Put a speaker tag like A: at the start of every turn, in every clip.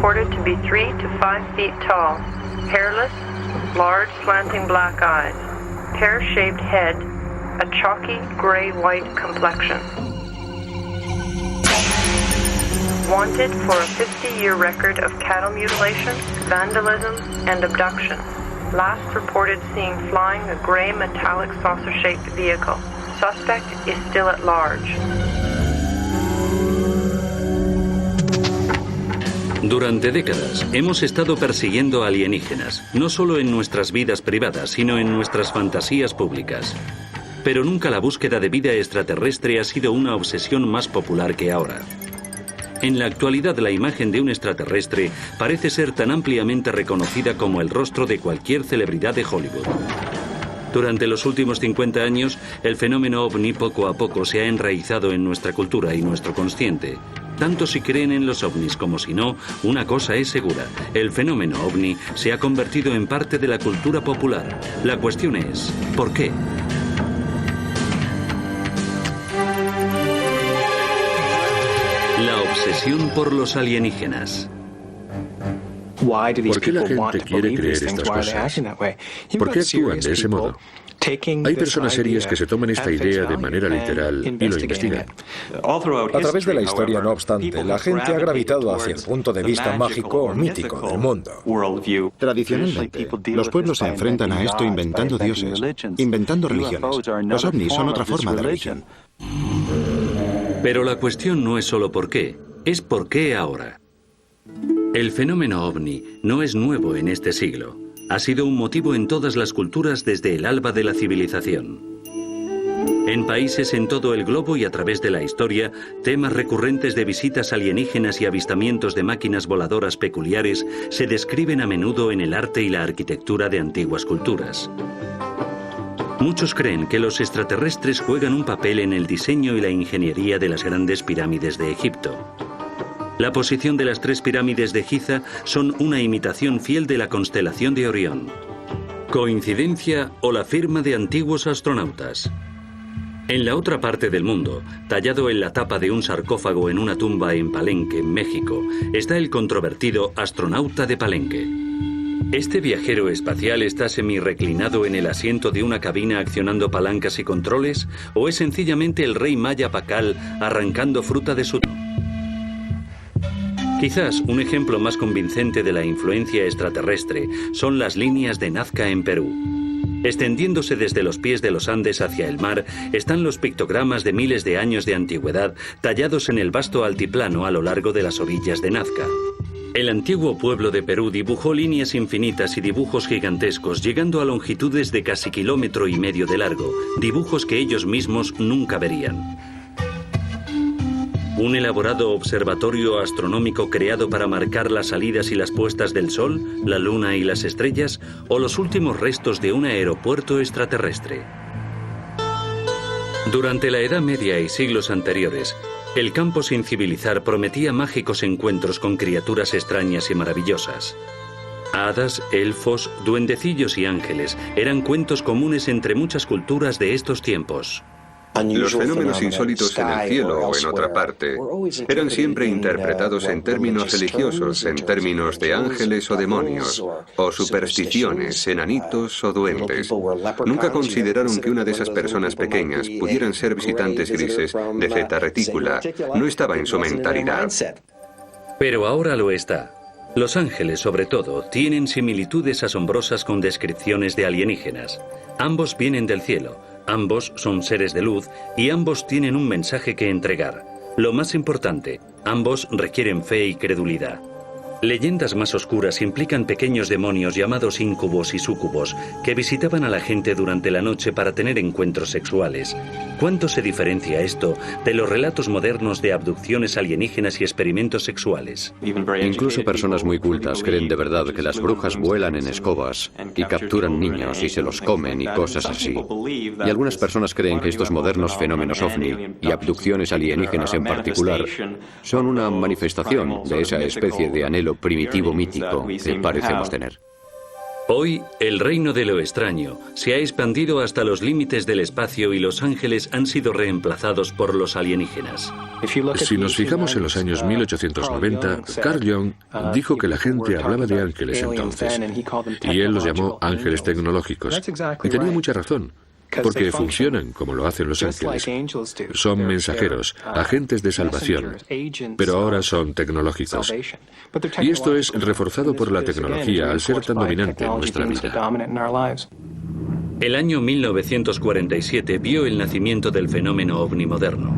A: reported to be 3 to 5 feet tall, hairless, large slanting black eyes, pear-shaped head, a chalky gray-white complexion. Wanted for a 50-year record of cattle mutilation, vandalism, and abduction. Last reported seen flying a gray metallic saucer-shaped vehicle. Suspect is still at large.
B: Durante décadas hemos estado persiguiendo alienígenas, no solo en nuestras vidas privadas, sino en nuestras fantasías públicas. Pero nunca la búsqueda de vida extraterrestre ha sido una obsesión más popular que ahora. En la actualidad, la imagen de un extraterrestre parece ser tan ampliamente reconocida como el rostro de cualquier celebridad de Hollywood. Durante los últimos 50 años, el fenómeno ovni poco a poco se ha enraizado en nuestra cultura y nuestro consciente. Tanto si creen en los ovnis como si no, una cosa es segura: el fenómeno ovni se ha convertido en parte de la cultura popular. La cuestión es, ¿por qué? La obsesión por los alienígenas.
C: ¿Por qué la gente quiere creer estas cosas? ¿Por qué actúan de ese modo? Hay personas serias que se toman esta idea de manera literal y lo investigan.
D: A través de la historia, no obstante, la gente ha gravitado hacia el punto de vista mágico o mítico del mundo.
E: Tradicionalmente, los pueblos se enfrentan a esto inventando dioses, inventando religiones. Los ovnis son otra forma de religión.
B: Pero la cuestión no es solo por qué, es por qué ahora. El fenómeno ovni no es nuevo en este siglo. Ha sido un motivo en todas las culturas desde el alba de la civilización. En países en todo el globo y a través de la historia, temas recurrentes de visitas alienígenas y avistamientos de máquinas voladoras peculiares se describen a menudo en el arte y la arquitectura de antiguas culturas. Muchos creen que los extraterrestres juegan un papel en el diseño y la ingeniería de las grandes pirámides de Egipto. La posición de las 3 pirámides de Giza son una imitación fiel de la constelación de Orión. ¿Coincidencia o la firma de antiguos astronautas? En la otra parte del mundo, tallado en la tapa de un sarcófago en una tumba en Palenque, México, está el controvertido astronauta de Palenque. ¿Este viajero espacial está semi-reclinado en el asiento de una cabina accionando palancas y controles? ¿O es sencillamente el rey maya Pacal arrancando fruta de su... Quizás un ejemplo más convincente de la influencia extraterrestre son las líneas de Nazca en Perú. Extendiéndose desde los pies de los Andes hacia el mar están los pictogramas de miles de años de antigüedad tallados en el vasto altiplano a lo largo de las orillas de Nazca. El antiguo pueblo de Perú dibujó líneas infinitas y dibujos gigantescos, llegando a longitudes de casi 1,5 kilómetros de largo, dibujos que ellos mismos nunca verían. ¿Un elaborado observatorio astronómico creado para marcar las salidas y las puestas del Sol, la Luna y las estrellas, o los últimos restos de un aeropuerto extraterrestre? Durante la Edad Media y siglos anteriores, el campo sin civilizar prometía mágicos encuentros con criaturas extrañas y maravillosas. Hadas, elfos, duendecillos y ángeles eran cuentos comunes entre muchas culturas de estos tiempos.
F: Los fenómenos insólitos en el cielo o en otra parte eran siempre interpretados en términos religiosos, en términos de ángeles o demonios, o supersticiones, enanitos o duendes. Nunca consideraron que una de esas personas pequeñas pudieran ser visitantes grises de Zeta Reticula. No estaba en su mentalidad.
B: Pero ahora lo está. Los ángeles, sobre todo, tienen similitudes asombrosas con descripciones de alienígenas. Ambos vienen del cielo. Ambos son seres de luz y ambos tienen un mensaje que entregar. Lo más importante, ambos requieren fe y credulidad. Leyendas más oscuras implican pequeños demonios llamados íncubos y súcubos que visitaban a la gente durante la noche para tener encuentros sexuales. ¿Cuánto se diferencia esto de los relatos modernos de abducciones alienígenas y experimentos sexuales?
G: Incluso personas muy cultas creen de verdad que las brujas vuelan en escobas y capturan niños y se los comen y cosas así. Y algunas personas creen que estos modernos fenómenos ovni y abducciones alienígenas en particular son una manifestación de esa especie de anhelo primitivo mítico que parecemos tener.
B: Hoy, el reino de lo extraño se ha expandido hasta los límites del espacio y los ángeles han sido reemplazados por los alienígenas.
C: Si nos fijamos en los años 1890, Carl Jung dijo que la gente hablaba de ángeles entonces, y él los llamó ángeles tecnológicos. Y tenía mucha razón, porque funcionan como lo hacen los ángeles. Son mensajeros, agentes de salvación, pero ahora son tecnológicos. Y esto es reforzado por la tecnología al ser tan dominante en nuestra vida.
B: El año 1947 vio el nacimiento del fenómeno ovni moderno.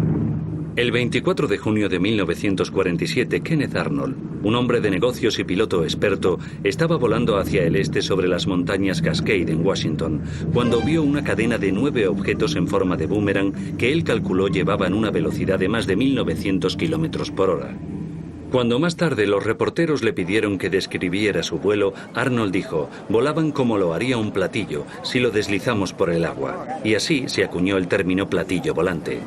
B: El 24 de junio de 1947, Kenneth Arnold, un hombre de negocios y piloto experto, estaba volando hacia el este sobre las montañas Cascade en Washington, cuando vio una cadena de 9 objetos en forma de boomerang que él calculó llevaban una velocidad de más de 1900 kilómetros por hora. Cuando más tarde los reporteros le pidieron que describiera su vuelo, Arnold dijo: volaban como lo haría un platillo si lo deslizamos por el agua, y así se acuñó el término platillo volante.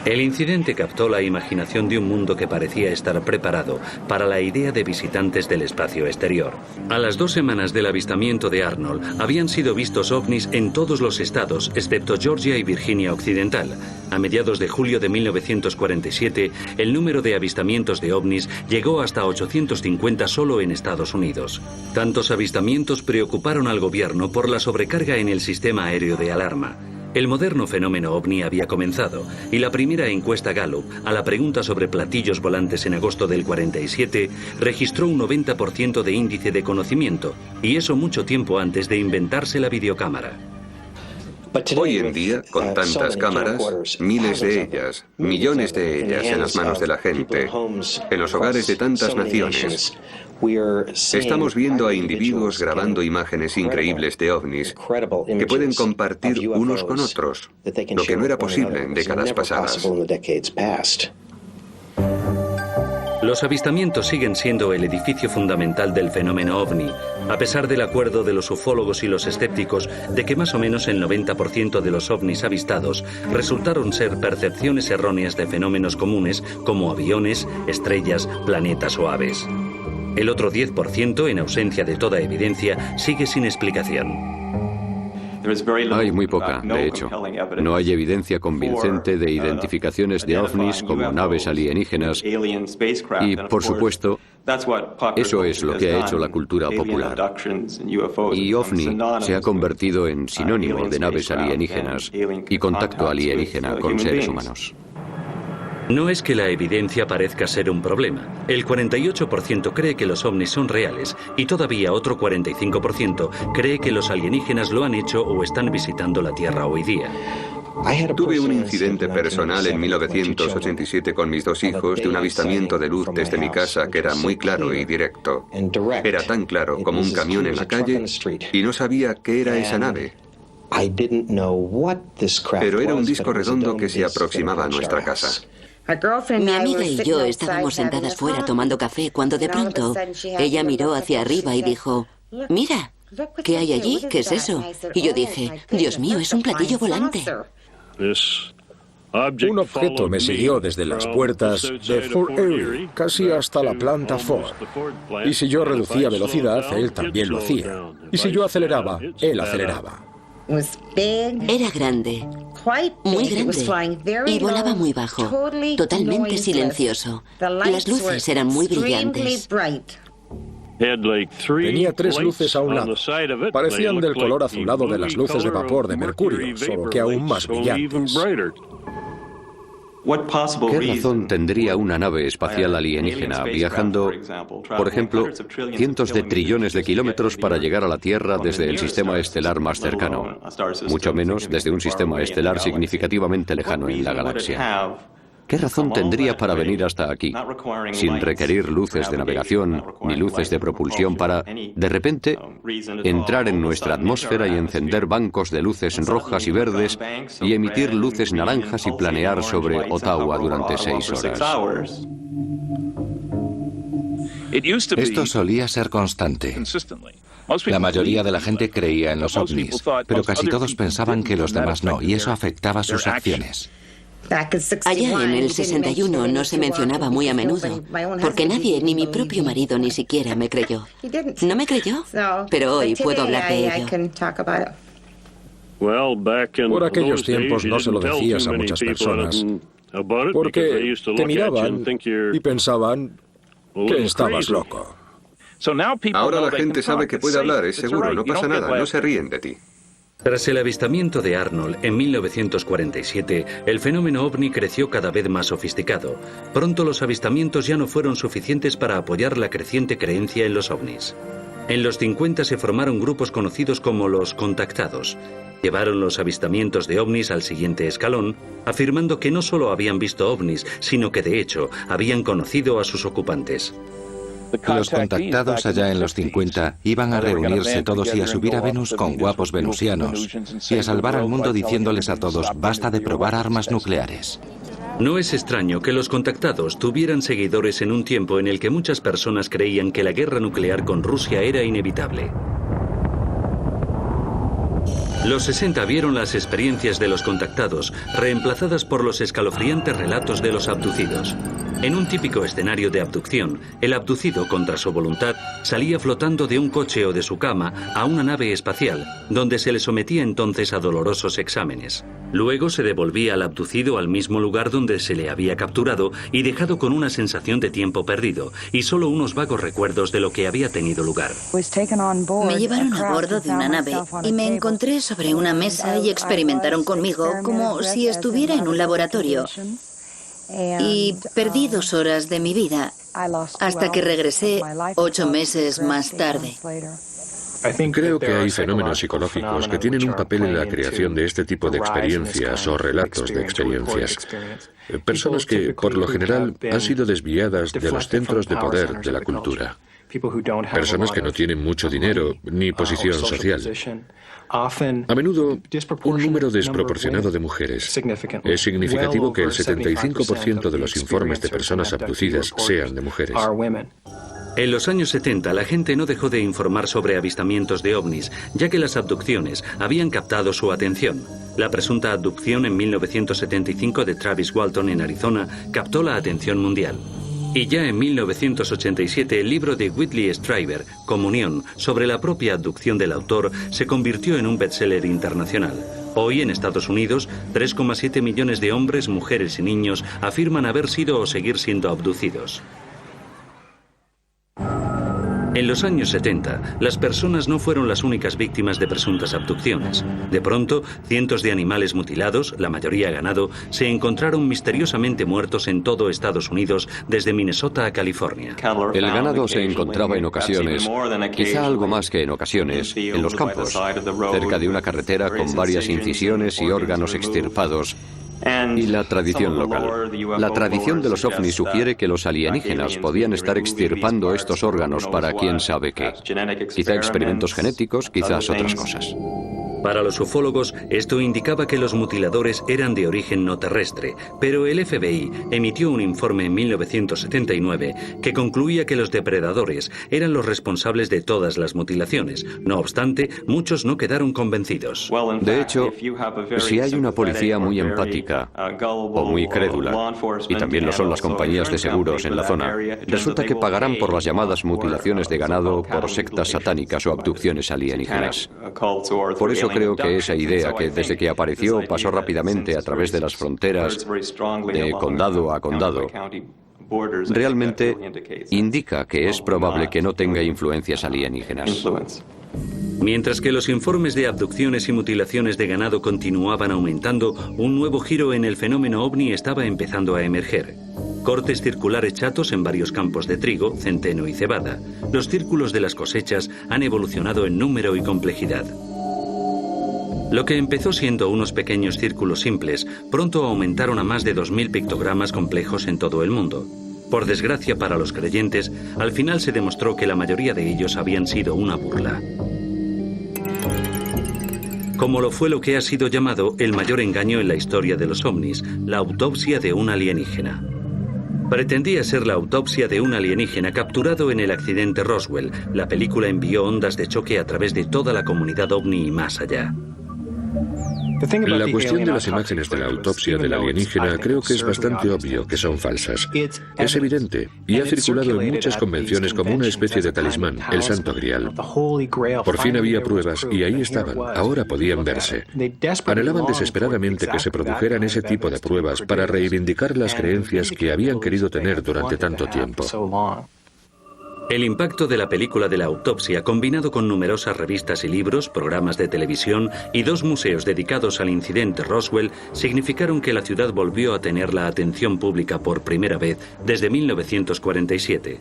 B: El incidente captó la imaginación de un mundo que parecía estar preparado para la idea de visitantes del espacio exterior. A las 2 semanas del avistamiento de Arnold, habían sido vistos ovnis en todos los estados, excepto Georgia y Virginia Occidental. A mediados de julio de 1947, el número de avistamientos de ovnis llegó hasta 850 solo en Estados Unidos. Tantos avistamientos preocuparon al gobierno por la sobrecarga en el sistema aéreo de alarma. El moderno fenómeno ovni había comenzado, y la primera encuesta Gallup, a la pregunta sobre platillos volantes en agosto del 47, registró un 90% de índice de conocimiento, y eso mucho tiempo antes de inventarse la videocámara.
F: Hoy en día, con tantas cámaras, miles de ellas, millones de ellas en las manos de la gente, en los hogares de tantas naciones, estamos viendo a individuos grabando imágenes increíbles de ovnis que pueden compartir unos con otros, lo que no era posible en décadas pasadas.
B: Los avistamientos siguen siendo el edificio fundamental del fenómeno ovni, a pesar del acuerdo de los ufólogos y los escépticos de que más o menos el 90% de los ovnis avistados resultaron ser percepciones erróneas de fenómenos comunes como aviones, estrellas, planetas o aves. El otro 10%, en ausencia de toda evidencia, sigue sin explicación.
G: Hay muy poca, de hecho. No hay evidencia convincente de identificaciones de ovnis como naves alienígenas y, por supuesto, eso es lo que ha hecho la cultura popular. Y ovni se ha convertido en sinónimo de naves alienígenas y contacto alienígena con seres humanos.
B: No es que la evidencia parezca ser un problema. El 48% cree que los ovnis son reales y todavía otro 45% cree que los alienígenas lo han hecho o están visitando la Tierra hoy día.
F: Tuve un incidente personal en 1987 con mis 2 hijos de un avistamiento de luz desde mi casa que era muy claro y directo. Era tan claro como un camión en la calle y no sabía qué era esa nave. Pero era un disco redondo que se aproximaba a nuestra casa.
H: Mi amiga y yo estábamos sentadas fuera tomando café cuando de pronto ella miró hacia arriba y dijo: mira, ¿qué hay allí? ¿Qué es eso? Y yo dije: Dios mío, es un platillo volante.
D: Un objeto me siguió desde las puertas de Fort Erie, casi hasta la planta Ford. Y si yo reducía velocidad, él también lo hacía. Y si yo aceleraba, él aceleraba.
H: Era grande, muy grande, y volaba muy bajo, totalmente silencioso. Las luces eran muy brillantes.
D: Tenía 3 luces a un lado. Parecían del color azulado de las luces de vapor de Mercurio, solo que aún más brillantes.
G: ¿Qué razón tendría una nave espacial alienígena viajando, por ejemplo, cientos de trillones de kilómetros para llegar a la Tierra desde el sistema estelar más cercano, mucho menos desde un sistema estelar significativamente lejano en la galaxia? ¿Qué razón tendría para venir hasta aquí, sin requerir luces de navegación ni luces de propulsión para, de repente, entrar en nuestra atmósfera y encender bancos de luces rojas y verdes y emitir luces naranjas y planear sobre Ottawa durante 6 horas?
I: Esto solía ser constante. La mayoría de la gente creía en los ovnis, pero casi todos pensaban que los demás no, y eso afectaba sus acciones.
H: Allá en el 61 no se mencionaba muy a menudo, porque nadie, ni mi propio marido ni siquiera me creyó. ¿No me creyó? Pero hoy puedo hablar de ello.
D: Por aquellos tiempos no se lo decías a muchas personas, porque te miraban y pensaban que estabas loco.
F: Ahora la gente sabe que puede hablar, es seguro, no pasa nada, no se ríen de ti.
B: Tras el avistamiento de Arnold en 1947, el fenómeno ovni creció cada vez más sofisticado. Pronto los avistamientos ya no fueron suficientes para apoyar la creciente creencia en los ovnis. En los 50 se formaron grupos conocidos como los contactados. Llevaron los avistamientos de ovnis al siguiente escalón, afirmando que no solo habían visto ovnis, sino que de hecho habían conocido a sus ocupantes.
I: Los contactados allá en los 50 iban a reunirse todos y a subir a Venus con guapos venusianos y a salvar al mundo diciéndoles a todos, basta de probar armas nucleares.
B: No es extraño que los contactados tuvieran seguidores en un tiempo en el que muchas personas creían que la guerra nuclear con Rusia era inevitable. Los 60 vieron las experiencias de los contactados reemplazadas por los escalofriantes relatos de los abducidos. En un típico escenario de abducción, el abducido, contra su voluntad, salía flotando de un coche o de su cama a una nave espacial, donde se le sometía entonces a dolorosos exámenes. Luego se devolvía al abducido al mismo lugar donde se le había capturado y dejado con una sensación de tiempo perdido y solo unos vagos recuerdos de lo que había tenido lugar.
J: Me llevaron a bordo de una nave y me encontré sobre una mesa y experimentaron conmigo como si estuviera en un laboratorio. Y perdí 2 horas de mi vida hasta que regresé 8 meses más tarde.
C: Creo que hay fenómenos psicológicos que tienen un papel en la creación de este tipo de experiencias o relatos de experiencias. Personas que, por lo general, han sido desviadas de los centros de poder de la cultura. Personas que no tienen mucho dinero ni posición social. A menudo, un número desproporcionado de mujeres. Es significativo que el 75% de los informes de personas abducidas sean de mujeres.
B: En los años 70, la gente no dejó de informar sobre avistamientos de ovnis, ya que las abducciones habían captado su atención. La presunta abducción en 1975 de Travis Walton en Arizona captó la atención mundial. Y ya en 1987 el libro de Whitley Strieber, Comunión, sobre la propia abducción del autor, se convirtió en un bestseller internacional. Hoy en Estados Unidos, 3,7 millones de hombres, mujeres y niños afirman haber sido o seguir siendo abducidos. En los años 70, las personas no fueron las únicas víctimas de presuntas abducciones. De pronto, cientos de animales mutilados, la mayoría ganado, se encontraron misteriosamente muertos en todo Estados Unidos, desde Minnesota a California.
G: El ganado se encontraba en ocasiones, quizá algo más que en ocasiones, en los campos, cerca de una carretera con varias incisiones y órganos extirpados. Y la tradición local. La tradición de los ovnis sugiere que los alienígenas podían estar extirpando estos órganos para quién sabe qué. Quizá experimentos genéticos, quizás otras cosas.
B: Para los ufólogos, esto indicaba que los mutiladores eran de origen no terrestre, pero el FBI emitió un informe en 1979 que concluía que los depredadores eran los responsables de todas las mutilaciones. No obstante, muchos no quedaron convencidos.
G: De hecho, si hay una policía muy empática o muy crédula, y también lo son las compañías de seguros en la zona, resulta que pagarán por las llamadas mutilaciones de ganado por sectas satánicas o abducciones alienígenas. Por eso creo que esa idea que desde que apareció pasó rápidamente a través de las fronteras de condado a condado, realmente indica que es probable que no tenga influencias alienígenas.
B: Mientras que los informes de abducciones y mutilaciones de ganado continuaban aumentando, un nuevo giro en el fenómeno ovni estaba empezando a emerger. Cortes circulares chatos en varios campos de trigo, centeno y cebada. Los círculos de las cosechas han evolucionado en número y complejidad. Lo que empezó siendo unos pequeños círculos simples, pronto aumentaron a más de 2000 pictogramas complejos en todo el mundo. Por desgracia para los creyentes, al final se demostró que la mayoría de ellos habían sido una burla. Como lo fue lo que ha sido llamado el mayor engaño en la historia de los ovnis, la autopsia de un alienígena. Pretendía ser la autopsia de un alienígena capturado en el accidente Roswell. La película envió ondas de choque a través de toda la comunidad ovni y más allá.
C: La cuestión de las imágenes de la autopsia del alienígena creo que es bastante obvio que son falsas. Es evidente, y ha circulado en muchas convenciones como una especie de talismán, el Santo Grial. Por fin había pruebas y ahí estaban, ahora podían verse. Anhelaban desesperadamente que se produjeran ese tipo de pruebas para reivindicar las creencias que habían querido tener durante tanto tiempo.
B: El impacto de la película de la autopsia, combinado con numerosas revistas y libros, programas de televisión y 2 museos dedicados al incidente Roswell, significaron que la ciudad volvió a tener la atención pública por primera vez desde 1947.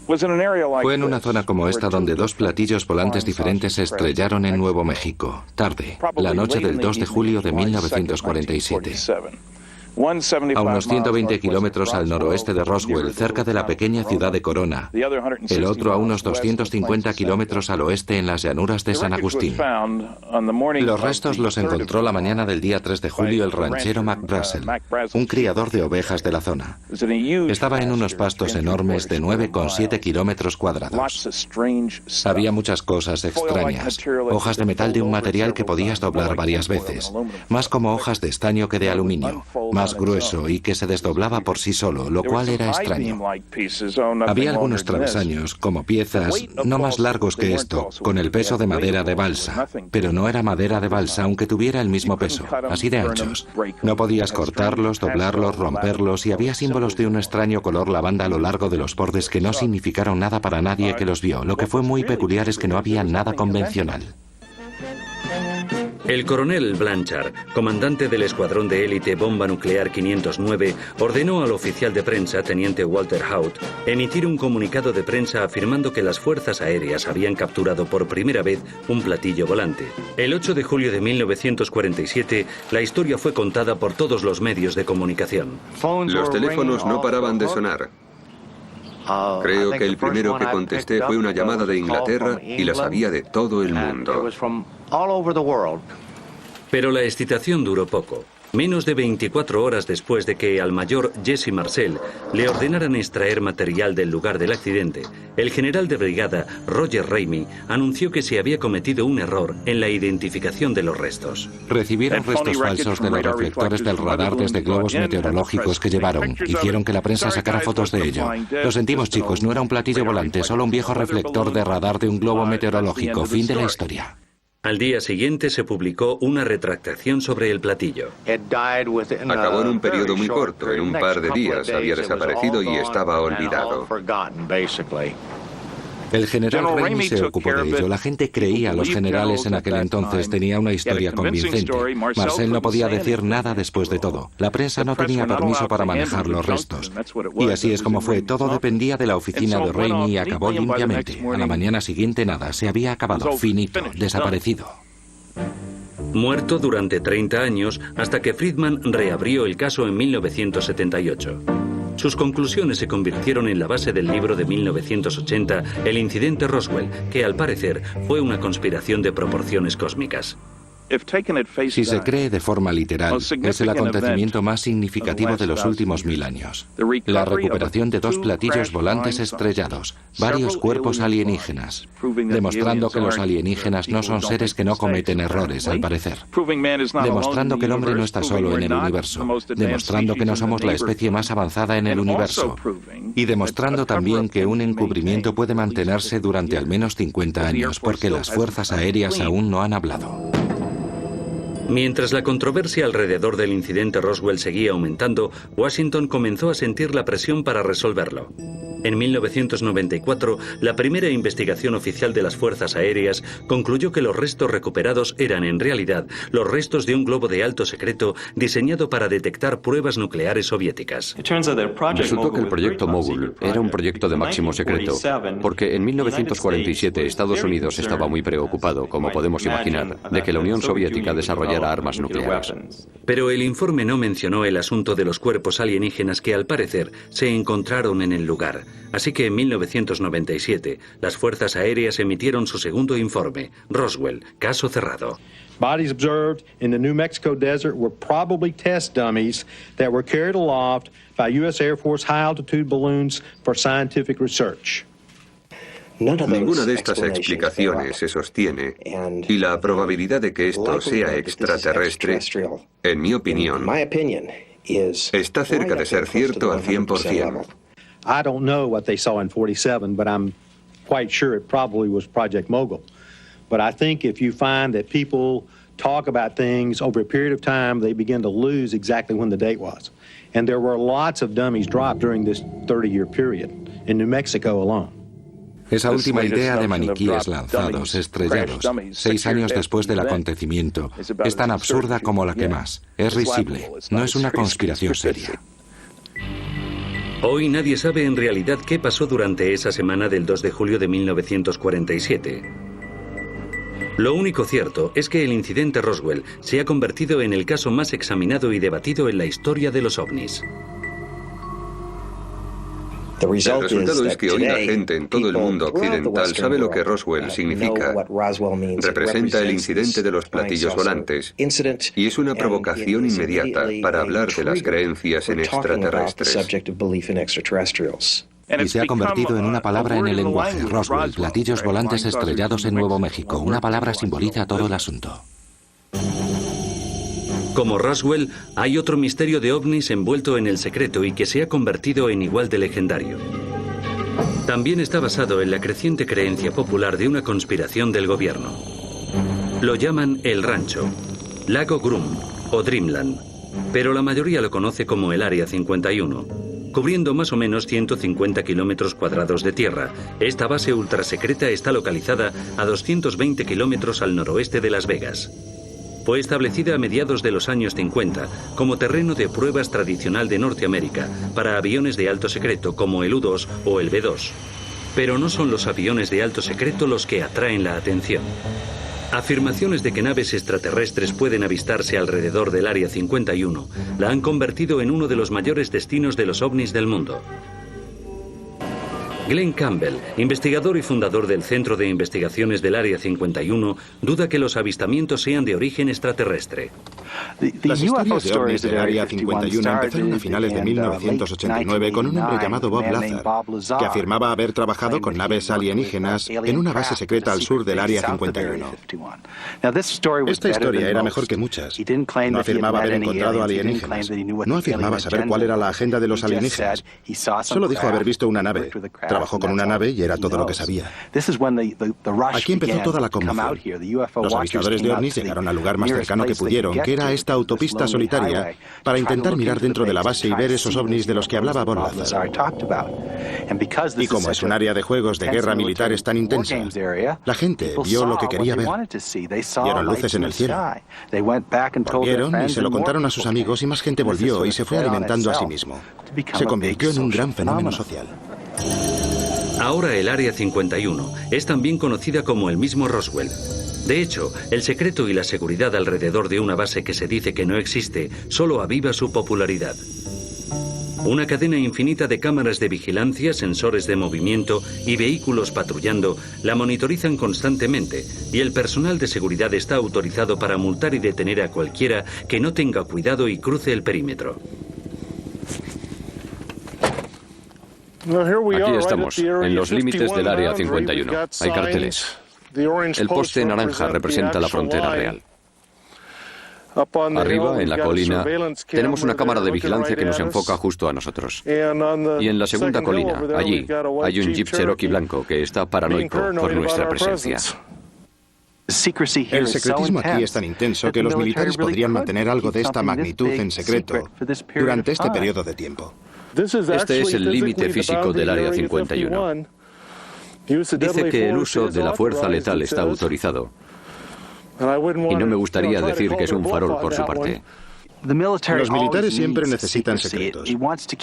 I: Fue en una zona como esta donde 2 platillos volantes diferentes se estrellaron en Nuevo México, tarde, la noche del 2 de julio de 1947. A unos 120 kilómetros al noroeste de Roswell, cerca de la pequeña ciudad de Corona. El otro a unos 250 kilómetros al oeste en las llanuras de San Agustín. Los restos los encontró la mañana del día 3 de julio el ranchero Mac Brazel, un criador de ovejas de la zona. Estaba en unos pastos enormes de 9,7 kilómetros cuadrados. Había muchas cosas extrañas. Hojas de metal de un material que podías doblar varias veces. Más como hojas de estaño que de aluminio. Más grueso y que se desdoblaba por sí solo, lo cual era extraño. Había algunos travesaños, como piezas, no más largos que esto, con el peso de madera de balsa. Pero no era madera de balsa, aunque tuviera el mismo peso, así de anchos. No podías cortarlos, doblarlos, romperlos, y había símbolos de un extraño color lavanda a lo largo de los bordes que no significaron nada para nadie que los vio. Lo que fue muy peculiar es que no había nada convencional.
B: El coronel Blanchard, comandante del escuadrón de élite Bomba Nuclear 509, ordenó al oficial de prensa, teniente Walter Haut, emitir un comunicado de prensa afirmando que las fuerzas aéreas habían capturado por primera vez un platillo volante. El 8 de julio de 1947, la historia fue contada por todos los medios de comunicación.
F: Los teléfonos no paraban de sonar. Creo que el primero que contesté fue una llamada de Inglaterra y la sabía de todo el mundo.
B: Pero la excitación duró poco. Menos de 24 horas después de que al mayor Jesse Marcel le ordenaran extraer material del lugar del accidente, el general de brigada Roger Ramey anunció que se había cometido un error en la identificación de los restos.
I: Recibieron restos falsos de los reflectores del radar desde globos meteorológicos que llevaron. Hicieron que la prensa sacara fotos de ello. Lo sentimos, chicos, no era un platillo volante, solo un viejo reflector de radar de un globo meteorológico. Fin de la historia.
B: Al día siguiente se publicó una retractación sobre el platillo.
F: Acabó en un periodo muy corto, en un par de días había desaparecido y estaba olvidado.
I: El general Ramey se ocupó de ello. La gente creía a los generales en aquel entonces. Tenía una historia convincente. Marcel no podía decir nada después de todo. La prensa no tenía permiso para manejar los restos. Y así es como fue. Todo dependía de la oficina de Ramey y acabó limpiamente. A la mañana siguiente nada. Se había acabado. Finito. Desaparecido.
B: Muerto durante 30 años hasta que Friedman reabrió el caso en 1978. Sus conclusiones se convirtieron en la base del libro de 1980, El incidente Roswell, que al parecer fue una conspiración de proporciones cósmicas.
I: Si se cree de forma literal, es el acontecimiento más significativo de los últimos 1000 años. La recuperación de 2 platillos volantes estrellados, varios cuerpos alienígenas, demostrando que los alienígenas no son seres que no cometen errores, al parecer. Demostrando que el hombre no está solo en el universo, demostrando que no somos la especie más avanzada en el universo, y demostrando también que un encubrimiento puede mantenerse durante al menos 50 años, porque las fuerzas aéreas aún no han hablado.
B: Mientras la controversia alrededor del incidente Roswell seguía aumentando, Washington comenzó a sentir la presión para resolverlo. En 1994, la primera investigación oficial de las Fuerzas Aéreas concluyó que los restos recuperados eran en realidad los restos de un globo de alto secreto diseñado para detectar pruebas nucleares soviéticas.
G: Resultó que el proyecto Mogul era un proyecto de máximo secreto, porque en 1947 Estados Unidos estaba muy preocupado, como podemos imaginar, de que la Unión Soviética desarrollara armas nucleares.
B: Pero el informe no mencionó el asunto de los cuerpos alienígenas que al parecer se encontraron en el lugar. Así que en 1997, las Fuerzas Aéreas emitieron su segundo informe, Roswell, caso cerrado.
K: Bodies observed in the New Mexico desert were probably test dummies that were carried aloft by U.S. Air Force high-altitude balloons for scientific research.
F: Ninguna de estas explicaciones se sostiene y la probabilidad de que esto sea extraterrestre, en mi opinión, está cerca de ser cierto al 100%.
K: I don't know what they saw in 47, but I'm quite sure it probably was Project Mogul. But I think if you find that people talk about things over a period of time, they begin to lose exactly when the date was. And there were lots of dummies dropped during this 30-year period in New Mexico alone.
I: Esa última idea de maniquíes lanzados, estrellados, 6 años después del acontecimiento, es tan absurda como la que más. Es risible, no es una conspiración seria.
B: Hoy nadie sabe en realidad qué pasó durante esa semana del 2 de julio de 1947. Lo único cierto es que el incidente Roswell se ha convertido en el caso más examinado y debatido en la historia de los ovnis.
F: El resultado es que hoy la gente en todo el mundo occidental sabe lo que Roswell significa. Representa el incidente de los platillos volantes y es una provocación inmediata para hablar de las creencias en extraterrestres.
I: Y se ha convertido en una palabra en el lenguaje. Roswell, platillos volantes estrellados en Nuevo México. Una palabra simboliza todo el asunto.
B: Como Roswell, hay otro misterio de ovnis envuelto en el secreto y que se ha convertido en igual de legendario. También está basado en la creciente creencia popular de una conspiración del gobierno. Lo llaman el Rancho, Lago Grum o Dreamland, pero la mayoría lo conoce como el Área 51. Cubriendo más o menos 150 kilómetros cuadrados de tierra, esta base ultrasecreta está localizada a 220 kilómetros al noroeste de Las Vegas. Fue establecida a mediados de los años 50 como terreno de pruebas tradicional de Norteamérica para aviones de alto secreto como el U-2 o el B-2. Pero no son los aviones de alto secreto los que atraen la atención. Afirmaciones de que naves extraterrestres pueden avistarse alrededor del Área 51 la han convertido en uno de los mayores destinos de los ovnis del mundo. Glenn Campbell, investigador y fundador del Centro de Investigaciones del Área 51, duda que los avistamientos sean de origen extraterrestre.
E: Las historias de ovnis del Área 51 empezaron a finales de 1989 con un hombre llamado Bob Lazar, que afirmaba haber trabajado con naves alienígenas en una base secreta al sur del Área 51. Esta historia era mejor que muchas. No afirmaba haber encontrado alienígenas. No afirmaba saber cuál era la agenda de los alienígenas. Solo dijo haber visto una nave. Trabajó con una nave y era todo lo que sabía. Aquí empezó toda la conmoción. Los avistadores de ovnis llegaron al lugar más cercano que pudieron, que era esta autopista solitaria, para intentar mirar dentro de la base y ver esos ovnis de los que hablaba Bob Lazar. Y como es un área de juegos de guerra militares tan intensa, la gente vio lo que quería ver. Vieron luces en el cielo. Volvieron y se lo contaron a sus amigos y más gente volvió y se fue alimentando a sí mismo. Se convirtió en un gran fenómeno social.
B: Ahora el Área 51 es también conocida como el mismo Roswell. De hecho, el secreto y la seguridad alrededor de una base que se dice que no existe solo aviva su popularidad. Una cadena infinita de cámaras de vigilancia, sensores de movimiento y vehículos patrullando la monitorizan constantemente y el personal de seguridad está autorizado para multar y detener a cualquiera que no tenga cuidado y cruce el perímetro.
G: Aquí estamos, en los límites del Área 51. Hay carteles. El poste naranja representa la frontera real. Arriba, en la colina, tenemos una cámara de vigilancia que nos enfoca justo a nosotros. Y en la segunda colina, allí, hay un Jeep Cherokee blanco que está paranoico por nuestra presencia.
E: El secretismo aquí es tan intenso que los militares podrían mantener algo de esta magnitud en secreto durante este periodo de tiempo.
G: Este es el límite físico del Área 51. Dice que el uso de la fuerza letal está autorizado. Y no me gustaría decir que es un farol por su parte.
E: Los militares siempre necesitan secretos.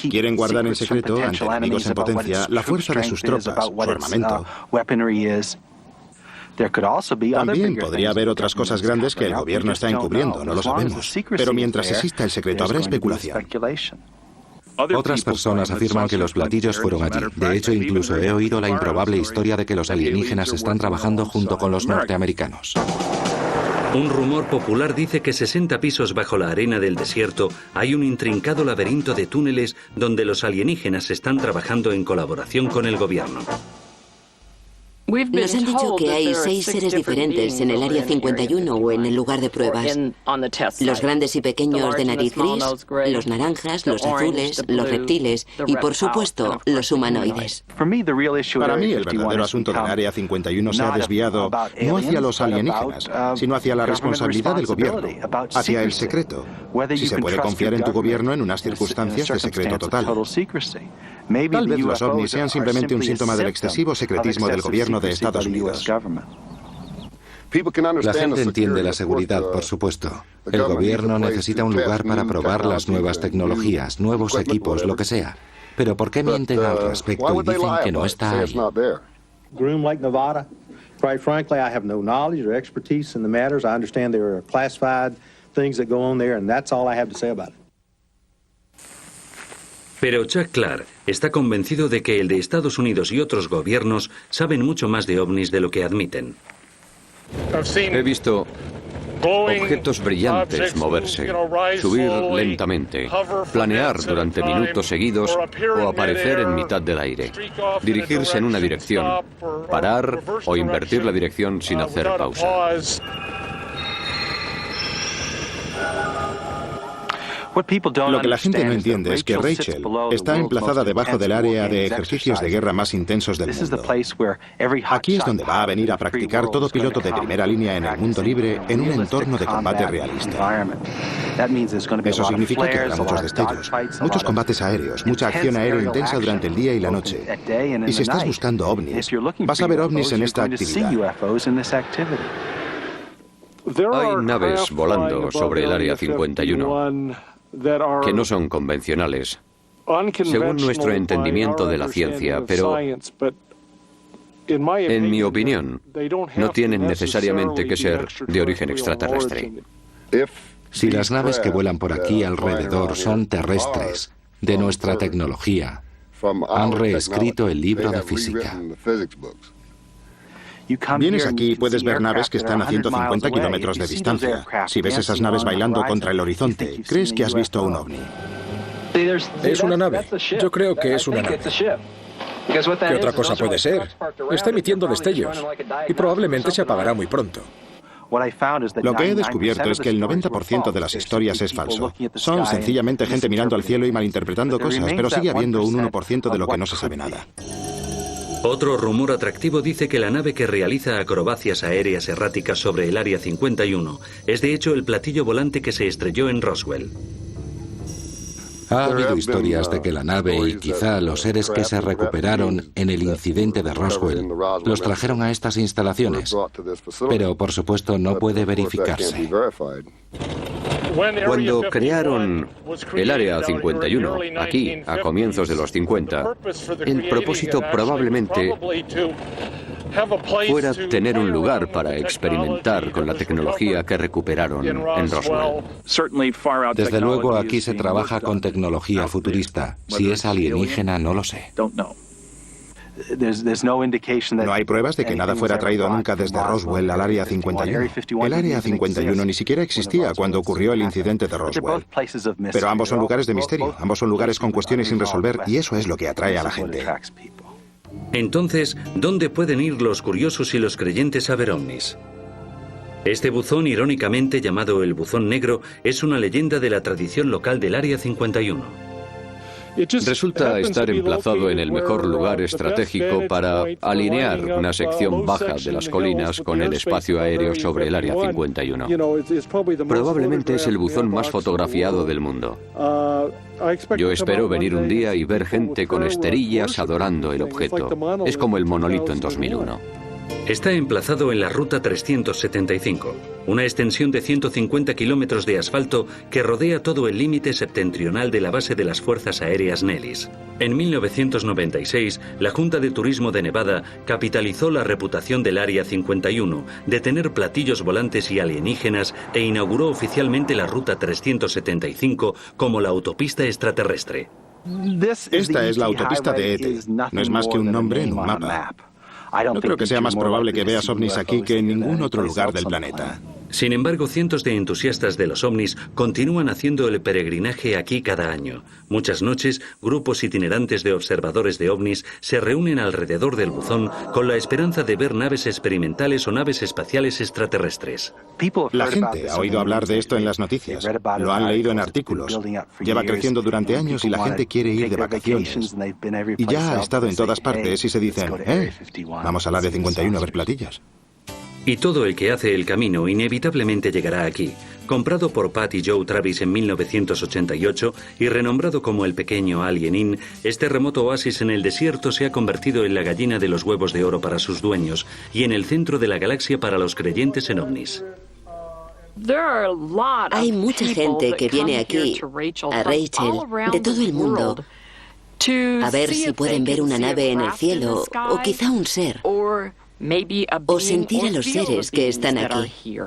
E: Quieren guardar en secreto, ante enemigos en potencia, la fuerza de sus tropas, su armamento. También podría haber otras cosas grandes que el gobierno está encubriendo, no lo sabemos. Pero mientras exista el secreto habrá especulación.
I: Otras personas afirman que los platillos fueron allí. De hecho, incluso he oído la improbable historia de que los alienígenas están trabajando junto con los norteamericanos.
B: Un rumor popular dice que 60 pisos bajo la arena del desierto hay un intrincado laberinto de túneles donde los alienígenas están trabajando en colaboración con el gobierno.
H: Nos han dicho que hay 6 seres diferentes en el Área 51 o en el lugar de pruebas. Los grandes y pequeños de nariz gris, los naranjas, los azules, los reptiles y, por supuesto, los humanoides.
E: Para mí, el verdadero asunto del Área 51 se ha desviado no hacia los alienígenas, sino hacia la responsabilidad del gobierno, hacia el secreto. Si se puede confiar en tu gobierno en unas circunstancias de secreto total. Tal vez los ovnis sean simplemente un síntoma del excesivo secretismo del gobierno de Estados Unidos.
I: La gente entiende la seguridad, por supuesto. El gobierno necesita un lugar para probar las nuevas tecnologías, nuevos equipos, lo que sea. Pero ¿por qué mienten al respecto y dicen que no está ahí?
K: Groom Lake, Nevada. Quite frankly, I have no knowledge or expertise in the matters. I understand there are classified things that go on there, and that's all I have to say about it.
B: Pero Chuck Clark está convencido de que el de Estados Unidos y otros gobiernos saben mucho más de ovnis de lo que admiten.
G: He visto objetos brillantes moverse, subir lentamente, planear durante minutos seguidos o aparecer en mitad del aire, dirigirse en una dirección, parar o invertir la dirección sin hacer pausa.
E: Lo que la gente no entiende es que Rachel está emplazada debajo del área de ejercicios de guerra más intensos del mundo. Aquí es donde va a venir a practicar todo piloto de primera línea en el mundo libre en un entorno de combate realista. Eso significa que habrá muchos destellos, muchos combates aéreos, mucha acción aérea intensa durante el día y la noche. Y si estás buscando ovnis, vas a ver ovnis en esta actividad.
G: Hay naves volando sobre el Área 51 que no son convencionales, según nuestro entendimiento de la ciencia, pero en mi opinión, no tienen necesariamente que ser de origen extraterrestre.
C: Si las naves que vuelan por aquí alrededor son terrestres, de nuestra tecnología, han reescrito el libro de física.
E: Vienes aquí y puedes ver naves que están a 150 kilómetros de distancia. Si ves esas naves bailando contra el horizonte, crees que has visto un ovni.
D: Es una nave. Yo creo que es una nave. ¿Qué otra cosa puede ser? Está emitiendo destellos y probablemente se apagará muy pronto.
E: Lo que he descubierto es que el 90% de las historias es falso. Son sencillamente gente mirando al cielo y malinterpretando cosas, pero sigue habiendo un 1% de lo que no se sabe nada.
B: Otro rumor atractivo dice que la nave que realiza acrobacias aéreas erráticas sobre el Área 51 es de hecho el platillo volante que se estrelló en Roswell.
C: Ha habido historias de que la nave y quizá los seres que se recuperaron en el incidente de Roswell los trajeron a estas instalaciones, pero por supuesto no puede verificarse.
G: Cuando crearon el Área 51, aquí, a comienzos de los 50, el propósito probablemente fuera tener un lugar para experimentar con la tecnología que recuperaron en Roswell.
C: Desde luego aquí se trabaja con tecnología futurista. Si es alienígena, no lo sé.
E: No hay pruebas de que nada fuera traído nunca desde Roswell al Área 51. El Área 51 ni siquiera existía cuando ocurrió el incidente de Roswell. Pero ambos son lugares de misterio, ambos son lugares con cuestiones sin resolver, y eso es lo que atrae a la gente.
B: Entonces, ¿dónde pueden ir los curiosos y los creyentes a ver ovnis? Este buzón, irónicamente llamado el Buzón Negro, es una leyenda de la tradición local del Área 51.
G: Resulta estar emplazado en el mejor lugar estratégico para alinear una sección baja de las colinas con el espacio aéreo sobre el Área 51. Probablemente es el buzón más fotografiado del mundo. Yo espero venir un día y ver gente con esterillas adorando el objeto. Es como el monolito en 2001.
B: Está emplazado en la Ruta 375, una extensión de 150 kilómetros de asfalto que rodea todo el límite septentrional de la base de las Fuerzas Aéreas Nellis. En 1996, la Junta de Turismo de Nevada capitalizó la reputación del Área 51 de tener platillos volantes y alienígenas e inauguró oficialmente la Ruta 375 como la autopista extraterrestre.
E: Esta es la autopista de ET. No es más que un nombre en un mapa. No creo que sea más probable que veas ovnis aquí que en ningún otro lugar del planeta.
B: Sin embargo, cientos de entusiastas de los ovnis continúan haciendo el peregrinaje aquí cada año. Muchas noches, grupos itinerantes de observadores de ovnis se reúnen alrededor del buzón con la esperanza de ver naves experimentales o naves espaciales extraterrestres.
E: La gente ha oído hablar de esto en las noticias, lo han leído en artículos, lleva creciendo durante años y la gente quiere ir de vacaciones. Y ya ha estado en todas partes y se dicen, vamos al Área 51 a ver platillos.
B: Y todo el que hace el camino inevitablemente llegará aquí. Comprado por Pat y Joe Travis en 1988 y renombrado como el pequeño Alien Inn, este remoto oasis en el desierto se ha convertido en la gallina de los huevos de oro para sus dueños y en el centro de la galaxia para los creyentes en ovnis.
H: Hay mucha gente que viene aquí, a Rachel, de todo el mundo, a ver si pueden ver una nave en el cielo o quizá un ser, o sentir a los seres que están aquí.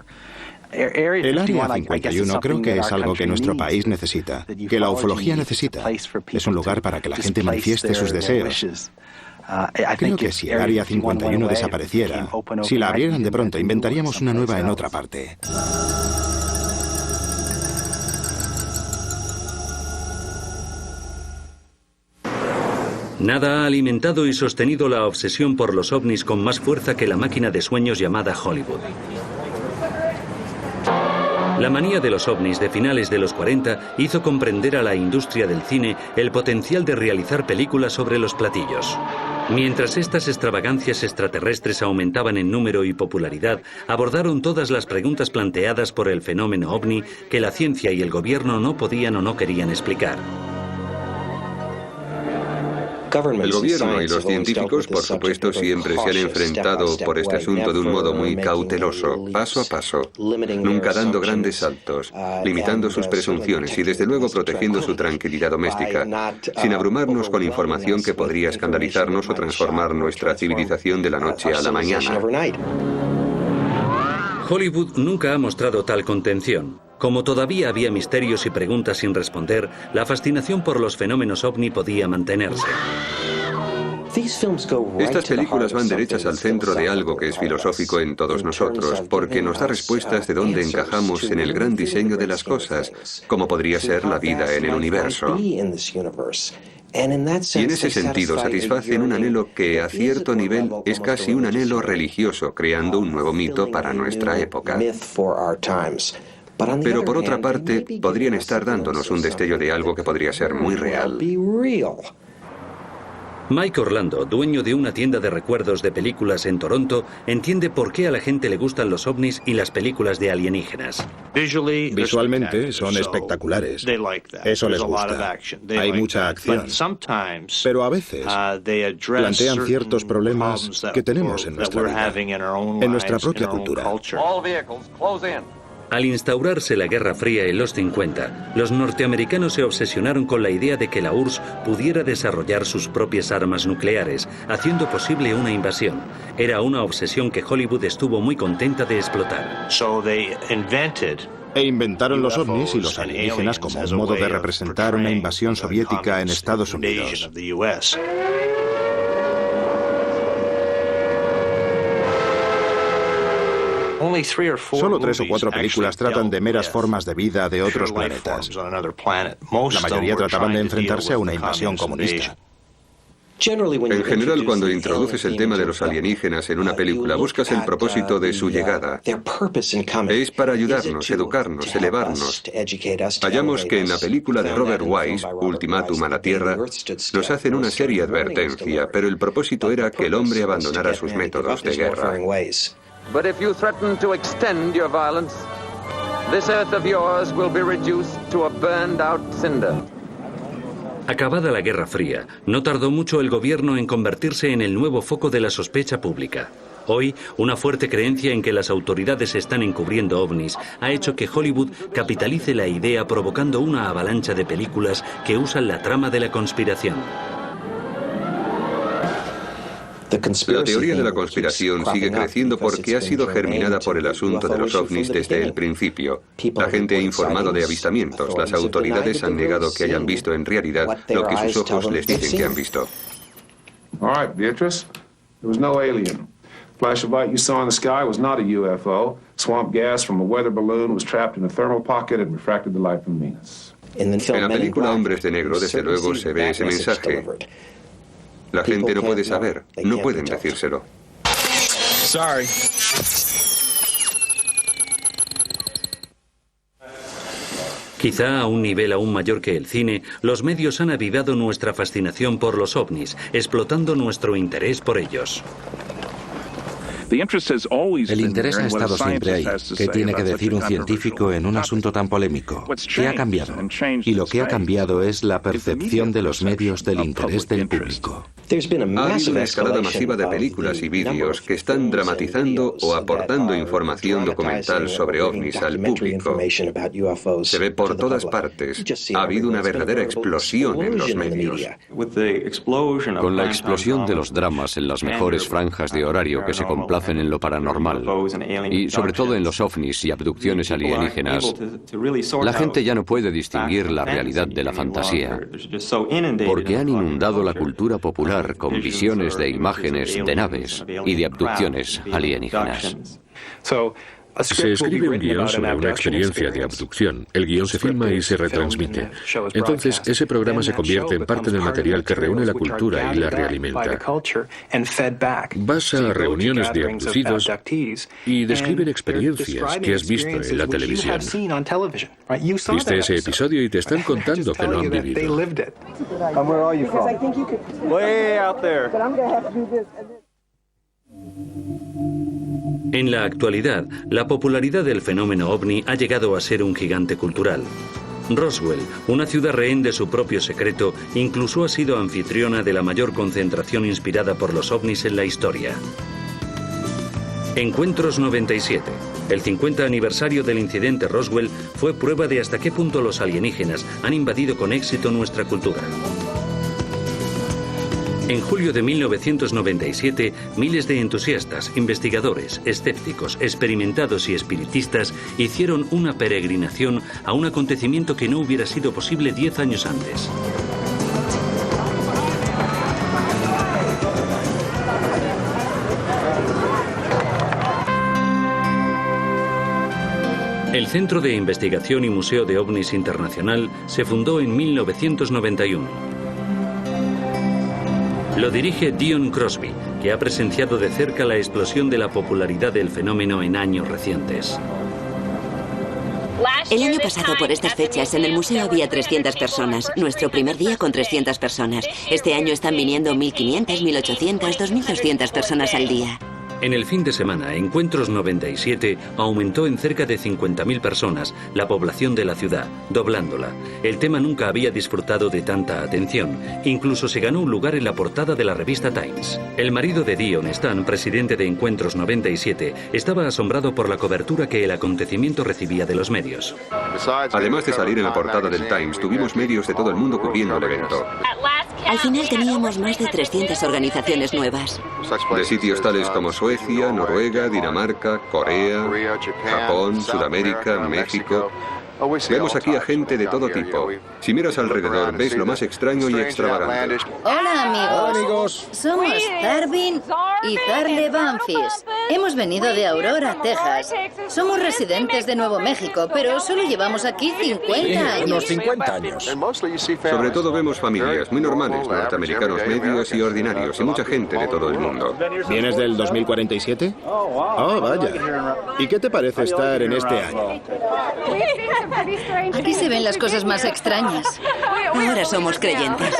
E: El Área 51 creo que es algo que nuestro país necesita, que la ufología necesita. Es un lugar para que la gente manifieste sus deseos. Creo que si el Área 51 desapareciera, si la abrieran de pronto, inventaríamos una nueva en otra parte.
B: Nada ha alimentado y sostenido la obsesión por los ovnis con más fuerza que la máquina de sueños llamada Hollywood. La manía de los ovnis de finales de los 40 hizo comprender a la industria del cine el potencial de realizar películas sobre los platillos. Mientras estas extravagancias extraterrestres aumentaban en número y popularidad, abordaron todas las preguntas planteadas por el fenómeno ovni que la ciencia y el gobierno no podían o no querían explicar.
F: El gobierno y los científicos, por supuesto, siempre se han enfrentado por este asunto de un modo muy cauteloso, paso a paso, nunca dando grandes saltos, limitando sus presunciones y, desde luego, protegiendo su tranquilidad doméstica, sin abrumarnos con información que podría escandalizarnos o transformar nuestra civilización de la noche a la mañana.
B: Hollywood nunca ha mostrado tal contención. Como todavía había misterios y preguntas sin responder, la fascinación por los fenómenos ovni podía mantenerse.
F: Estas películas van derechas al centro de algo que es filosófico en todos nosotros, porque nos da respuestas de dónde encajamos en el gran diseño de las cosas, como podría ser la vida en el universo. Y en ese sentido satisfacen un anhelo que, a cierto nivel, es casi un anhelo religioso, creando un nuevo mito para nuestra época. Pero por otra parte, podrían estar dándonos un destello de algo que podría ser muy real.
B: Mike Orlando, dueño de una tienda de recuerdos de películas en Toronto, entiende por qué a la gente le gustan los ovnis y las películas de alienígenas.
E: Visualmente son espectaculares. Eso les gusta. Hay mucha acción. Pero a veces plantean ciertos problemas que tenemos en nuestra vida, en nuestra propia cultura.
B: Al instaurarse la Guerra Fría en los 50, los norteamericanos se obsesionaron con la idea de que la URSS pudiera desarrollar sus propias armas nucleares, haciendo posible una invasión. Era una obsesión que Hollywood estuvo muy contenta de explotar.
E: E inventaron los ovnis y los alienígenas como un modo de representar una invasión soviética en Estados Unidos. Solo 3 o 4 películas tratan de meras formas de vida de otros planetas. La mayoría trataban de enfrentarse a una invasión comunista.
F: En general, cuando introduces el tema de los alienígenas en una película, buscas el propósito de su llegada. Es para ayudarnos, educarnos, elevarnos. Hallamos que en la película de Robert Wise, Ultimátum a la Tierra, nos hacen una seria advertencia, pero el propósito era que el hombre abandonara sus métodos de guerra.
L: But if you threaten to extend your violence, this earth of yours will be reduced to a burned out cinder.
B: Acabada la Guerra Fría, no tardó mucho el gobierno en convertirse en el nuevo foco de la sospecha pública. Hoy, una fuerte creencia en que las autoridades están encubriendo ovnis ha hecho que Hollywood capitalice la idea provocando una avalancha de películas que usan la trama de la conspiración.
F: La teoría de la conspiración sigue creciendo porque ha sido germinada por el asunto de los ovnis desde el principio. La gente ha informado de avistamientos. Las autoridades han negado que hayan visto en realidad lo que sus ojos les dicen que han visto.
M: All right, Beatrice. There was no alien. Flash of light you saw in the sky was not a UFO. Swamp gas from a weather balloon was trapped in a thermal pocket and refracted the light from Venus.
F: En la película Hombres de Negro, desde luego, se ve ese mensaje. La gente no puede saber, no pueden decírselo.
N: Sorry.
B: Quizá a un nivel aún mayor que el cine, los medios han avivado nuestra fascinación por los ovnis, explotando nuestro interés por ellos.
I: El interés ha estado siempre ahí. ¿Qué tiene que decir un científico en un asunto tan polémico? ¿Qué ha cambiado? Y lo que ha cambiado es la percepción de los medios del interés del público.
F: Ha habido una escalada masiva de películas y vídeos que están dramatizando o aportando información documental sobre ovnis al público. Se ve por todas partes. Ha habido una verdadera explosión en los medios.
G: Con la explosión de los dramas en las mejores franjas de horario que se complacen en lo paranormal y sobre todo en los ovnis y abducciones alienígenas, la gente ya no puede distinguir la realidad de la fantasía, porque han inundado la cultura popular con visiones de imágenes de naves y de abducciones alienígenas.
C: Se escribe un guión sobre una experiencia de abducción. El guión se filma y se retransmite. Entonces, ese programa se convierte en parte del material que reúne la cultura y la realimenta. Vas a reuniones de abducidos y describen experiencias que has visto en la televisión. Viste ese episodio y te están contando que lo han vivido.
B: En la actualidad, la popularidad del fenómeno ovni ha llegado a ser un gigante cultural. Roswell, una ciudad rehén de su propio secreto, incluso ha sido anfitriona de la mayor concentración inspirada por los ovnis en la historia. Encuentros 97. El 50 aniversario del incidente Roswell fue prueba de hasta qué punto los alienígenas han invadido con éxito nuestra cultura. En julio de 1997, miles de entusiastas, investigadores, escépticos, experimentados y espiritistas hicieron una peregrinación a un acontecimiento que no hubiera sido posible 10 años antes. El Centro de Investigación y Museo de OVNIs Internacional se fundó en 1991. Lo dirige Dion Crosby, que ha presenciado de cerca la explosión de la popularidad del fenómeno en años recientes.
H: El año pasado, por estas fechas, en el museo había 300 personas. Nuestro primer día con 300 personas. Este año están viniendo 1.500, 1.800, 2.200 personas al día.
B: En el fin de semana, Encuentros 97 aumentó en cerca de 50.000 personas la población de la ciudad, doblándola. El tema nunca había disfrutado de tanta atención. Incluso se ganó un lugar en la portada de la revista Times. El marido de Dion, Stan, presidente de Encuentros 97, estaba asombrado por la cobertura que el acontecimiento recibía de los medios.
F: Además de salir en la portada del Times, tuvimos medios de todo el mundo cubriendo el evento.
H: Al final teníamos más de 300 organizaciones nuevas.
F: De sitios tales como Suecia, Noruega, Dinamarca, Corea, Japón, Sudamérica, México. Vemos aquí a gente de todo tipo. Si miras alrededor, ves lo más extraño y extravagante.
J: Hola, amigos.
D: Hola, amigos.
J: Somos Darwin y Zarle Banfis. Hemos venido de Aurora, Texas. Somos residentes de Nuevo México, pero solo llevamos aquí 50 años.
D: Unos 50 años.
F: Sobre todo vemos familias muy normales, norteamericanos medios y ordinarios, y mucha gente de todo el mundo.
E: ¿Vienes del 2047? Oh, vaya. ¿Y qué te parece estar en este año?
J: Aquí se ven las cosas más extrañas.
H: Ahora somos creyentes.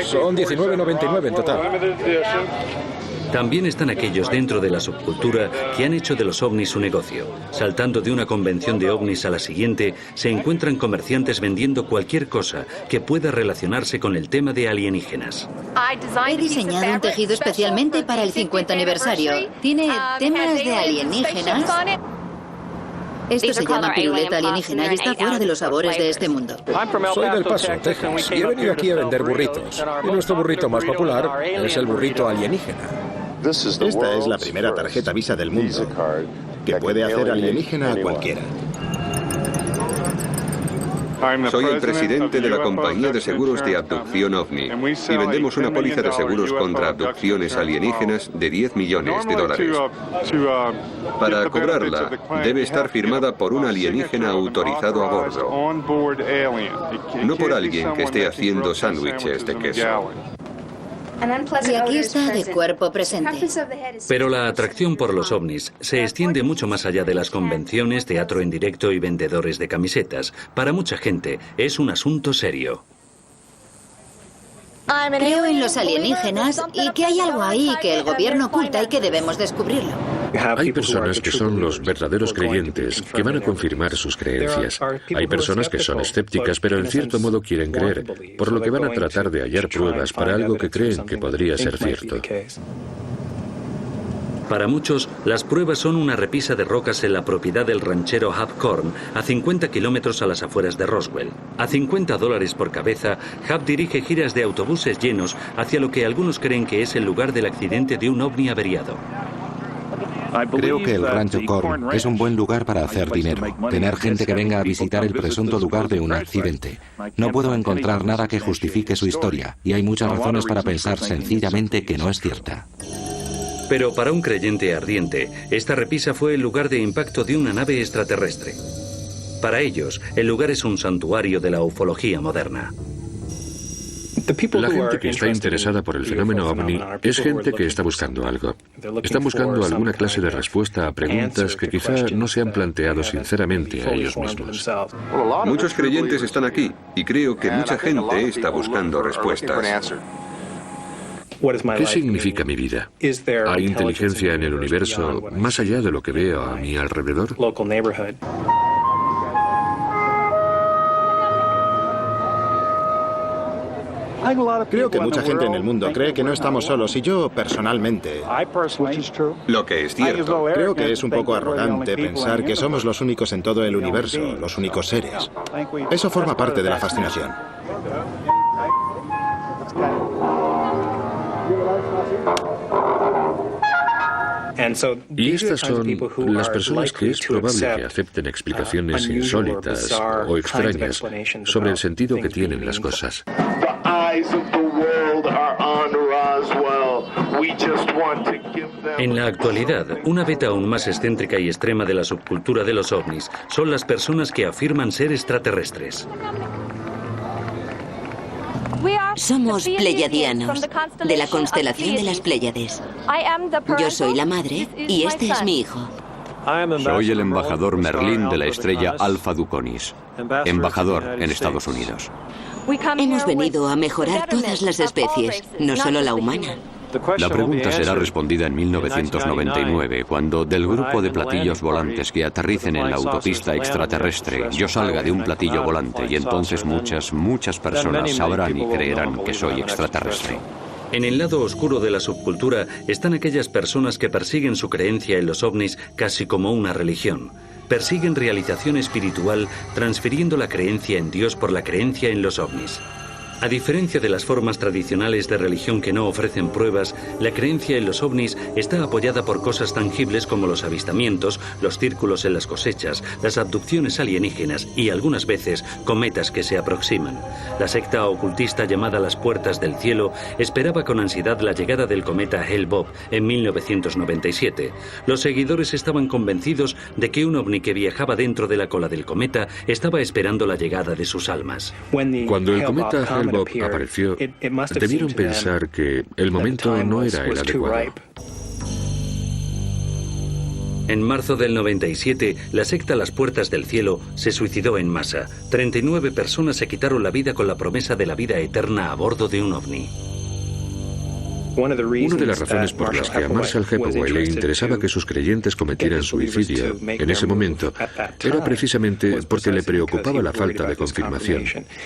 D: Son $19.99 en total.
B: También están aquellos dentro de la subcultura que han hecho de los ovnis su negocio. Saltando de una convención de ovnis a la siguiente, se encuentran comerciantes vendiendo cualquier cosa que pueda relacionarse con el tema de alienígenas.
J: He diseñado un tejido especialmente para el 50 aniversario. Tiene temas de alienígenas. Esto se llama piruleta alienígena y está fuera de los sabores de este mundo.
D: Soy del Paso, Texas, y he venido aquí a vender burritos. Y nuestro burrito más popular es el burrito alienígena.
E: Esta es la primera tarjeta Visa del mundo que puede hacer alienígena a cualquiera.
F: Soy el presidente de la compañía de seguros de abducción OVNI y vendemos una póliza de seguros contra abducciones alienígenas de $10 millones. Para cobrarla, debe estar firmada por un alienígena autorizado a bordo, no por alguien que esté haciendo sándwiches de queso.
J: Y aquí está de cuerpo presente.
B: Pero la atracción por los ovnis se extiende mucho más allá de las convenciones, teatro en directo y vendedores de camisetas. Para mucha gente es un asunto serio.
J: Creo en los alienígenas y que hay algo ahí que el gobierno oculta y que debemos descubrirlo.
C: Hay personas que son los verdaderos creyentes, que van a confirmar sus creencias. Hay personas que son escépticas, pero en cierto modo quieren creer, por lo que van a tratar de hallar pruebas para algo que creen que podría ser cierto.
B: Para muchos, las pruebas son una repisa de rocas en la propiedad del ranchero Hub Korn, a 50 kilómetros a las afueras de Roswell. A $50 por cabeza, Hub dirige giras de autobuses llenos hacia lo que algunos creen que es el lugar del accidente de un ovni averiado.
I: Creo que el Rancho Korn es un buen lugar para hacer dinero, tener gente que venga a visitar el presunto lugar de un accidente. No puedo encontrar nada que justifique su historia, y hay muchas razones para pensar sencillamente que no es cierta.
B: Pero para un creyente ardiente, esta repisa fue el lugar de impacto de una nave extraterrestre. Para ellos, el lugar es un santuario de la ufología moderna.
C: La gente que está interesada por el fenómeno ovni es gente que está buscando algo. Están buscando alguna clase de respuesta a preguntas que quizá no se han planteado sinceramente a ellos mismos.
F: Muchos creyentes están aquí y creo que mucha gente está buscando respuestas.
C: ¿Qué significa mi vida? ¿Hay inteligencia en el universo más allá de lo que veo a mi alrededor?
E: Creo que mucha gente en el mundo cree que no estamos solos y yo, personalmente,
F: lo que es cierto,
E: creo que es un poco arrogante pensar que somos los únicos en todo el universo, los únicos seres. Eso forma parte de la fascinación.
C: Y estas son las personas que es probable que acepten explicaciones insólitas o extrañas sobre el sentido que tienen las cosas.
B: En la actualidad, una beta aún más excéntrica y extrema de la subcultura de los ovnis son las personas que afirman ser extraterrestres.
H: Somos pleyadianos, de la constelación de las Pléyades. Yo soy la madre y este es mi hijo.
G: Soy el embajador Merlín de la estrella Alpha Duconis, embajador en Estados Unidos.
H: Hemos venido a mejorar todas las especies, no solo la humana.
G: La pregunta será respondida en 1999, cuando del grupo de platillos volantes que aterricen en la autopista extraterrestre, yo salga de un platillo volante y entonces muchas personas sabrán y creerán que soy extraterrestre.
B: En el lado oscuro de la subcultura están aquellas personas que persiguen su creencia en los ovnis casi como una religión. Persiguen realización espiritual transfiriendo la creencia en Dios por la creencia en los ovnis. A diferencia de las formas tradicionales de religión que no ofrecen pruebas, la creencia en los ovnis está apoyada por cosas tangibles como los avistamientos, los círculos en las cosechas, las abducciones alienígenas y algunas veces cometas que se aproximan. La secta ocultista llamada Las Puertas del Cielo esperaba con ansiedad la llegada del cometa Hale-Bopp en 1997. Los seguidores estaban convencidos de que un ovni que viajaba dentro de la cola del cometa estaba esperando la llegada de sus almas.
C: Cuando el cometa Hale-Bopp apareció, debieron pensar que el momento no era el adecuado.
B: En marzo del 97, la secta Las Puertas del Cielo se suicidó en masa. 39 personas se quitaron la vida con la promesa de la vida eterna a bordo de un ovni.
C: Una de las razones por las que a Marshall Hepworth le interesaba que sus creyentes cometieran suicidio en ese momento era precisamente porque le preocupaba la falta de confirmación.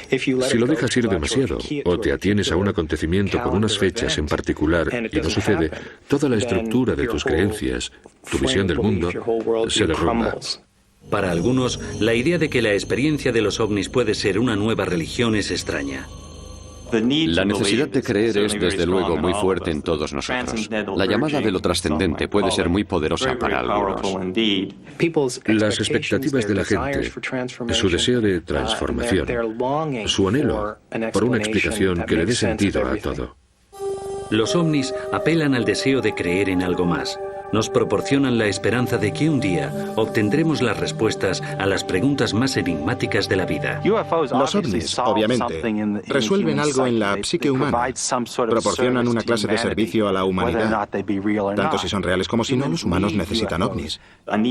C: Si lo dejas ir demasiado o te atienes a un acontecimiento con unas fechas en particular y no sucede, toda la estructura de tus creencias, tu visión del mundo, se derrumba.
B: Para algunos, la idea de que la experiencia de los ovnis puede ser una nueva religión es extraña.
G: La necesidad de creer es, desde luego, muy fuerte en todos nosotros. La llamada de lo trascendente puede ser muy poderosa para algunos.
C: Las expectativas de la gente, su deseo de transformación, su anhelo por una explicación que le dé sentido a todo.
B: Los ovnis apelan al deseo de creer en algo más. Nos proporcionan la esperanza de que un día obtendremos las respuestas a las preguntas más enigmáticas de la vida.
E: Los ovnis, obviamente, resuelven algo en la psique humana, proporcionan una clase de servicio a la humanidad. Tanto si son reales como si no, los humanos necesitan ovnis.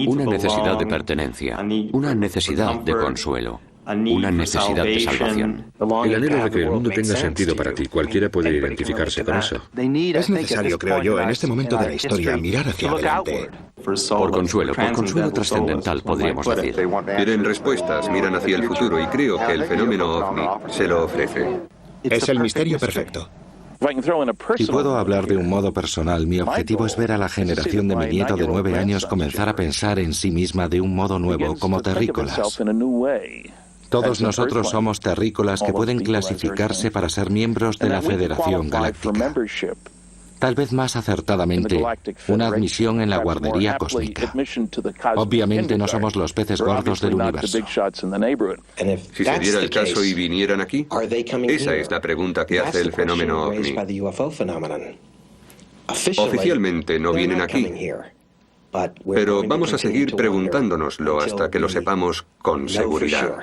G: Una necesidad de pertenencia, una necesidad de consuelo, una necesidad de salvación.
C: El anhelo de que el mundo tenga sentido para ti, cualquiera puede identificarse con eso.
E: Es necesario, creo yo, en este momento de la historia, mirar hacia adelante.
G: Por consuelo trascendental, podríamos decir.
F: Quieren respuestas, miran hacia el futuro y creo que el fenómeno ovni se lo ofrece.
E: Es el misterio perfecto.
I: Si puedo hablar de un modo personal, mi objetivo es ver a la generación de mi nieto de 9 años comenzar a pensar en sí misma de un modo nuevo, como terrícolas. Todos nosotros somos terrícolas que pueden clasificarse para ser miembros de la Federación Galáctica. Tal vez más acertadamente, una admisión en la guardería cósmica. Obviamente no somos los peces gordos del universo.
F: Si se diera el caso y vinieran aquí, esa es la pregunta que hace el fenómeno ovni. Oficialmente no vienen aquí, pero vamos a seguir preguntándonoslo hasta que lo sepamos con seguridad.